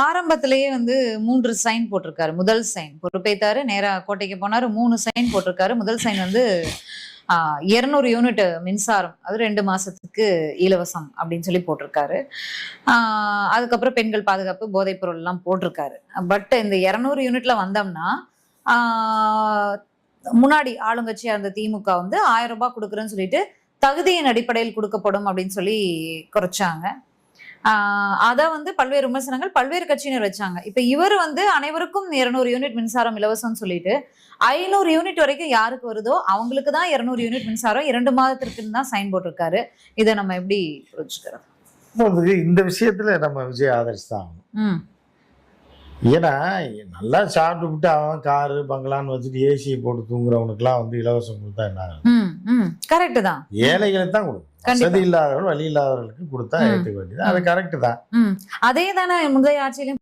ஆரம்பத்திலேயே வந்து 3 சைன் போட்டிருக்காரு. முதல் சைன் பொறுப்பேத்தாரு, நேரா கோட்டைக்கு போனாரு. 3 சைன் போட்டிருக்காரு. முதல் சைன் வந்து 200 யூனிட் மின்சாரம், அது 2 மாசத்துக்கு இலவசம் அப்படின்னு சொல்லி போட்டிருக்காரு. அதுக்கப்புறம் பெண்கள் பாதுகாப்பு, போதைப் பொருள் எல்லாம் போட்டிருக்காரு. பட் இந்த 200 யூனிட்ல வந்தோம்னா முன்னாடி ஆளுங்கட்சியா இருந்த திமுக வந்து 1000 ரூபாய் கொடுக்குறேன்னு சொல்லிட்டு தகுதியின் அடிப்படையில் கொடுக்கப்படும் அப்படின்னு சொல்லி குறைச்சாங்க. அத வந்து பல்வேறு விமர்சனங்கள் பல்வேறு கட்சியினர் வச்சாங்க. இப்ப இவர் வந்து அனைவருக்கும் 200 யூனிட் மின்சாரம் இலவசம் சொல்லிட்டு 500 யூனிட் வரைக்கும் யாருக்கு வருதோ அவங்களுக்கு தான் 200 யூனிட் மின்சாரம் 2 மாதத்திற்கு தான் சைன் போட்டிருக்காரு. இதை நம்ம எப்படி புரிஞ்சுக்கிறது? இந்த விஷயத்துல நம்ம விஜய் ஆதரிச்சுதான் ஆகணும். ஏன்னா நல்லா சாப்பிட்டு விட்டு அவன் காரு பங்களான்னு வச்சுட்டு ஏசி போட்டு தூங்குறவனுக்குலாம் வந்து இலவசம் கொடுத்தா என்ன? கரெக்ட் தான். ஏழைகளுக்கு தான் கொடுக்கும். வசதி இல்லாதவர்கள் வழி இல்லாதவர்களுக்கு கொடுத்தா ஏற்றுக்க வேண்டியது. அது கரெக்ட் தான். அதே தானே முந்தைய ஆட்சியிலும்